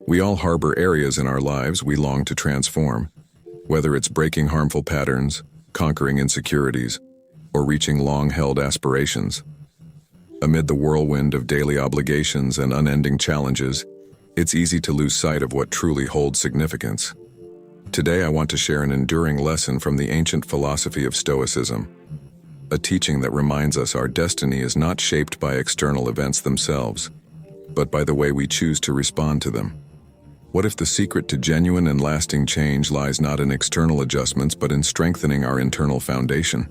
We all harbor areas in our lives we long to transform, whether it's breaking harmful patterns, conquering insecurities, or reaching long-held aspirations. Amid the whirlwind of daily obligations and unending challenges, it's easy to lose sight of what truly holds significance. Today I want to share an enduring lesson from the ancient philosophy of Stoicism, a teaching that reminds us our destiny is not shaped by external events themselves, but by the way we choose to respond to them. What if the secret to genuine and lasting change lies not in external adjustments but in strengthening our internal foundation?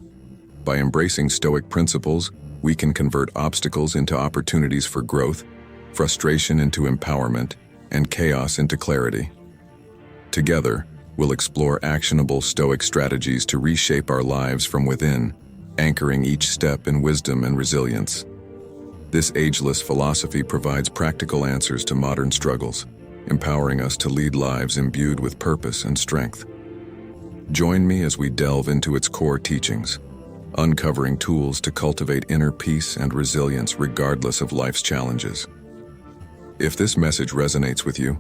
By embracing Stoic principles, we can convert obstacles into opportunities for growth, frustration into empowerment, and chaos into clarity. Together, we'll explore actionable Stoic strategies to reshape our lives from within, anchoring each step in wisdom and resilience. This ageless philosophy provides practical answers to modern struggles, empowering us to lead lives imbued with purpose and strength. Join me as we delve into its core teachings, uncovering tools to cultivate inner peace and resilience regardless of life's challenges. If this message resonates with you,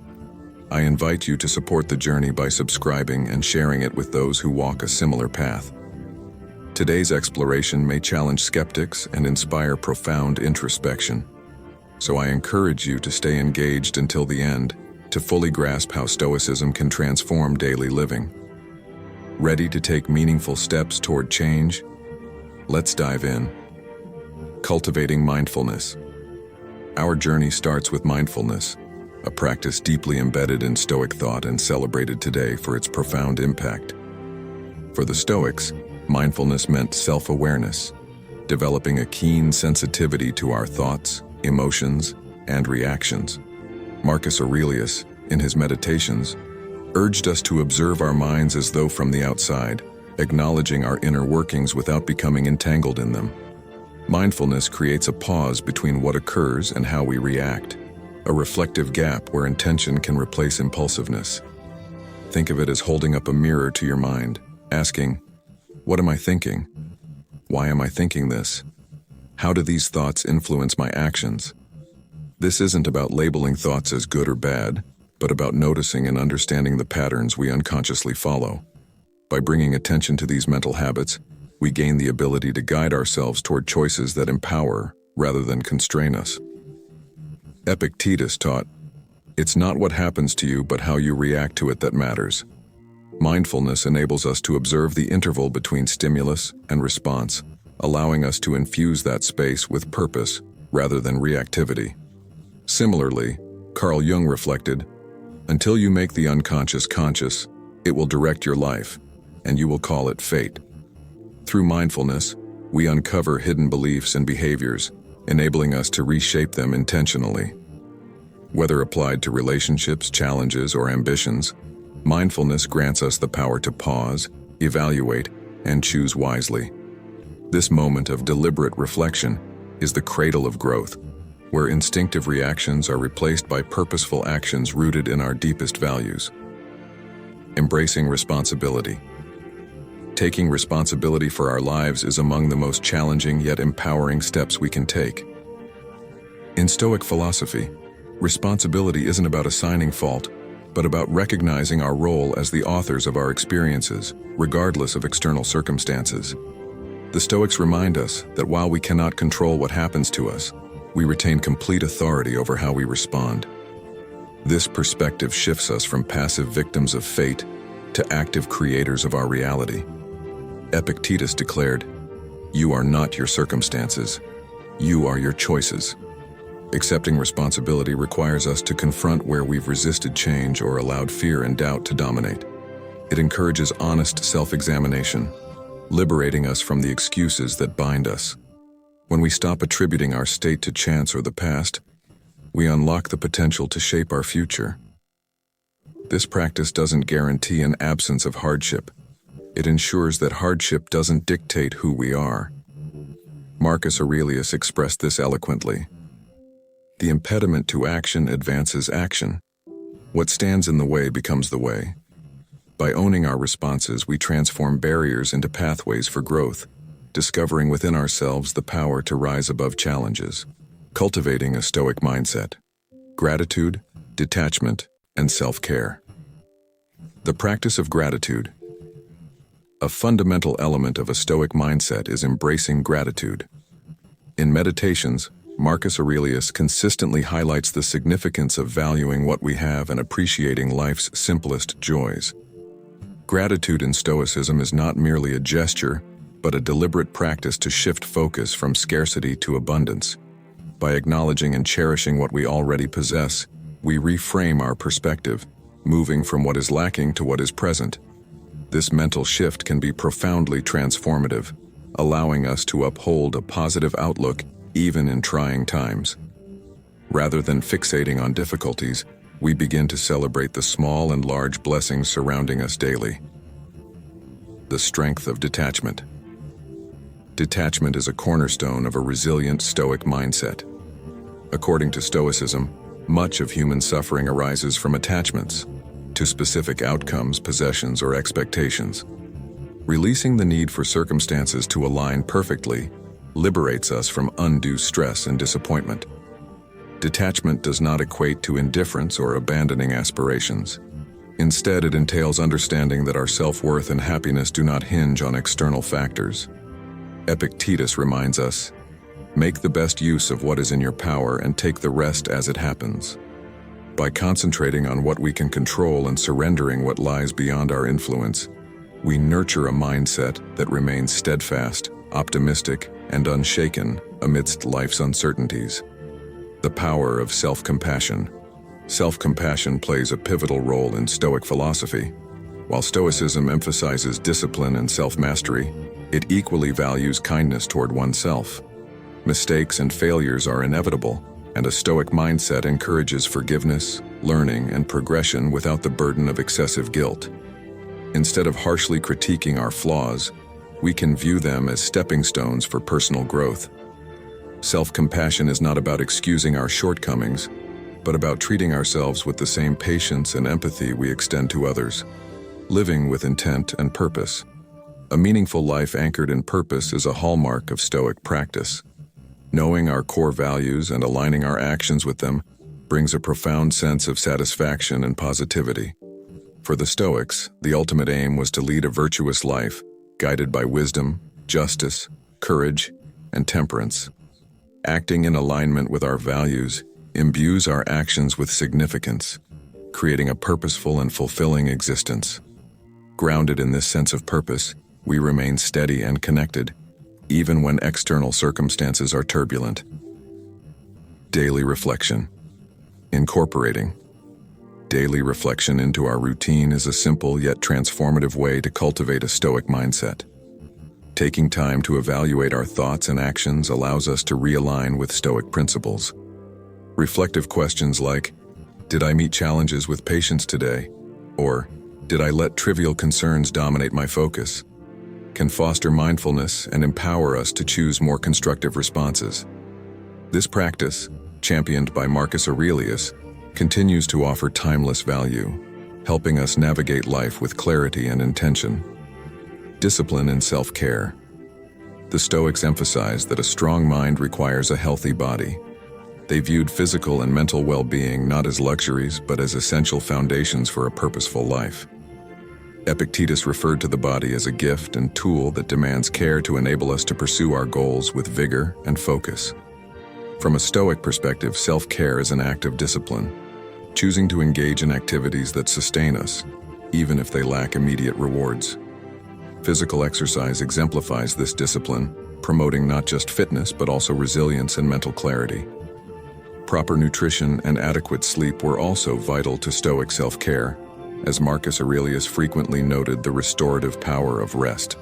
I invite you to support the journey by subscribing and sharing it with those who walk a similar path. Today's exploration may challenge skeptics and inspire profound introspection, so I encourage you to stay engaged until the end to fully grasp how Stoicism can transform daily living. Ready to take meaningful steps toward change? Let's dive in. Cultivating mindfulness. Our journey starts with mindfulness, a practice deeply embedded in Stoic thought and celebrated today for its profound impact. For the Stoics, mindfulness meant self-awareness, developing a keen sensitivity to our thoughts, emotions, and reactions. Marcus Aurelius, in his Meditations, urged us to observe our minds as though from the outside, acknowledging our inner workings without becoming entangled in them. Mindfulness creates a pause between what occurs and how we react, a reflective gap where intention can replace impulsiveness. Think of it as holding up a mirror to your mind, asking, "What am I thinking? Why am I thinking this? How do these thoughts influence my actions?" This isn't about labeling thoughts as good or bad, but about noticing and understanding the patterns we unconsciously follow. By bringing attention to these mental habits, we gain the ability to guide ourselves toward choices that empower rather than constrain us. Epictetus taught, "It's not what happens to you, but how you react to it that matters." Mindfulness enables us to observe the interval between stimulus and response, allowing us to infuse that space with purpose rather than reactivity. Similarly, Carl Jung reflected, "Until you make the unconscious conscious, it will direct your life, and you will call it fate." Through mindfulness, we uncover hidden beliefs and behaviors, enabling us to reshape them intentionally. Whether applied to relationships, challenges, or ambitions, mindfulness grants us the power to pause, evaluate, and choose wisely. This moment of deliberate reflection is the cradle of growth, where instinctive reactions are replaced by purposeful actions rooted in our deepest values. Embracing responsibility. Taking responsibility for our lives is among the most challenging yet empowering steps we can take. In Stoic philosophy, responsibility isn't about assigning fault, but about recognizing our role as the authors of our experiences, regardless of external circumstances. The Stoics remind us that while we cannot control what happens to us, we retain complete authority over how we respond. This perspective shifts us from passive victims of fate to active creators of our reality. Epictetus declared, "You are not your circumstances. You are your choices." Accepting responsibility requires us to confront where we've resisted change or allowed fear and doubt to dominate. It encourages honest self-examination, liberating us from the excuses that bind us. When we stop attributing our state to chance or the past, we unlock the potential to shape our future. This practice doesn't guarantee an absence of hardship. It ensures that hardship doesn't dictate who we are. Marcus Aurelius expressed this eloquently. "The impediment to action advances action. What stands in the way becomes the way." By owning our responses, we transform barriers into pathways for growth, discovering within ourselves the power to rise above challenges. Cultivating a Stoic mindset. Gratitude, detachment, and self-care. The practice of gratitude. A fundamental element of a Stoic mindset is embracing gratitude. In Meditations, Marcus Aurelius consistently highlights the significance of valuing what we have and appreciating life's simplest joys. Gratitude in Stoicism is not merely a gesture, but a deliberate practice to shift focus from scarcity to abundance. By acknowledging and cherishing what we already possess, we reframe our perspective, moving from what is lacking to what is present. This mental shift can be profoundly transformative, allowing us to uphold a positive outlook even in trying times. Rather than fixating on difficulties, we begin to celebrate the small and large blessings surrounding us daily. The strength of detachment. Detachment is a cornerstone of a resilient Stoic mindset. According to Stoicism, much of human suffering arises from attachments to specific outcomes, possessions, or expectations. Releasing the need for circumstances to align perfectly liberates us from undue stress and disappointment. Detachment does not equate to indifference or abandoning aspirations. Instead, it entails understanding that our self-worth and happiness do not hinge on external factors. Epictetus reminds us, "Make the best use of what is in your power and take the rest as it happens." By concentrating on what we can control and surrendering what lies beyond our influence, we nurture a mindset that remains steadfast, optimistic, and unshaken amidst life's uncertainties. The power of self-compassion. Self-compassion plays a pivotal role in Stoic philosophy. While Stoicism emphasizes discipline and self-mastery, it equally values kindness toward oneself. Mistakes and failures are inevitable, and a Stoic mindset encourages forgiveness, learning, and progression without the burden of excessive guilt. Instead of harshly critiquing our flaws, we can view them as stepping stones for personal growth. Self-compassion is not about excusing our shortcomings, but about treating ourselves with the same patience and empathy we extend to others. Living with intent and purpose. A meaningful life anchored in purpose is a hallmark of Stoic practice. Knowing our core values and aligning our actions with them brings a profound sense of satisfaction and positivity. For the Stoics, the ultimate aim was to lead a virtuous life, guided by wisdom, justice, courage, and temperance. Acting in alignment with our values imbues our actions with significance, creating a purposeful and fulfilling existence. Grounded in this sense of purpose, we remain steady and connected, even when external circumstances are turbulent. Daily reflection. Incorporating daily reflection into our routine is a simple yet transformative way to cultivate a Stoic mindset. Taking time to evaluate our thoughts and actions allows us to realign with Stoic principles. Reflective questions like, "Did I meet challenges with patience today?" or "Did I let trivial concerns dominate my focus?" can foster mindfulness and empower us to choose more constructive responses. This practice, championed by Marcus Aurelius, continues to offer timeless value, helping us navigate life with clarity and intention. Discipline and self-care. The Stoics emphasize that a strong mind requires a healthy body. They viewed physical and mental well-being not as luxuries, but as essential foundations for a purposeful life. Epictetus referred to the body as a gift and tool that demands care to enable us to pursue our goals with vigor and focus. From a Stoic perspective, self-care is an act of discipline, choosing to engage in activities that sustain us, even if they lack immediate rewards. Physical exercise exemplifies this discipline, promoting not just fitness but also resilience and mental clarity. Proper nutrition and adequate sleep were also vital to Stoic self-care, as Marcus Aurelius frequently noted the restorative power of rest.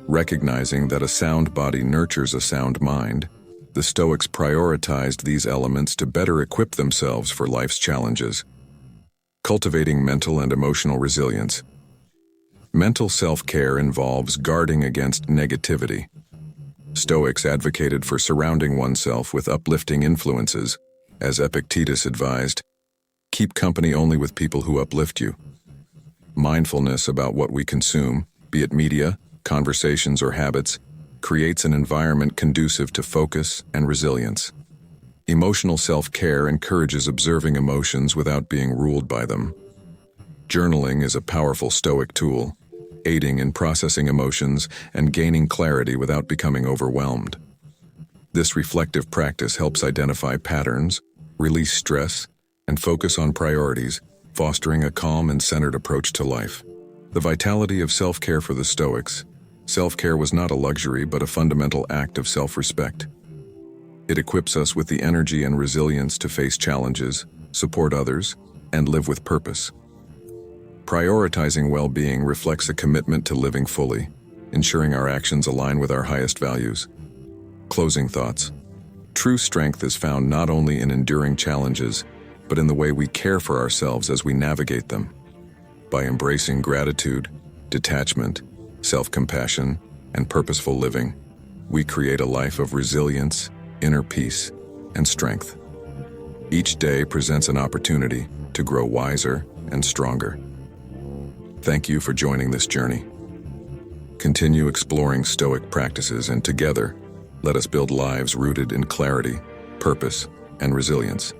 Recognizing that a sound body nurtures a sound mind, the Stoics prioritized these elements to better equip themselves for life's challenges. Cultivating mental and emotional resilience. Mental self-care involves guarding against negativity. Stoics advocated for surrounding oneself with uplifting influences, as Epictetus advised, "Keep company only with people who uplift you." Mindfulness about what we consume, be it media, conversations, or habits, creates an environment conducive to focus and resilience. Emotional self-care encourages observing emotions without being ruled by them. Journaling is a powerful Stoic tool, aiding in processing emotions and gaining clarity without becoming overwhelmed. This reflective practice helps identify patterns, release stress, and focus on priorities, fostering a calm and centered approach to life. The vitality of self-care for the Stoics. Self-care was not a luxury but a fundamental act of self-respect. It equips us with the energy and resilience to face challenges, support others, and live with purpose. Prioritizing well-being reflects a commitment to living fully, ensuring our actions align with our highest values. Closing thoughts. True strength is found not only in enduring challenges, but in the way we care for ourselves as we navigate them. By embracing gratitude, detachment, self-compassion, and purposeful living, we create a life of resilience, inner peace, and strength. Each day presents an opportunity to grow wiser and stronger. Thank you for joining this journey. Continue exploring Stoic practices, and together, let us build lives rooted in clarity, purpose, and resilience.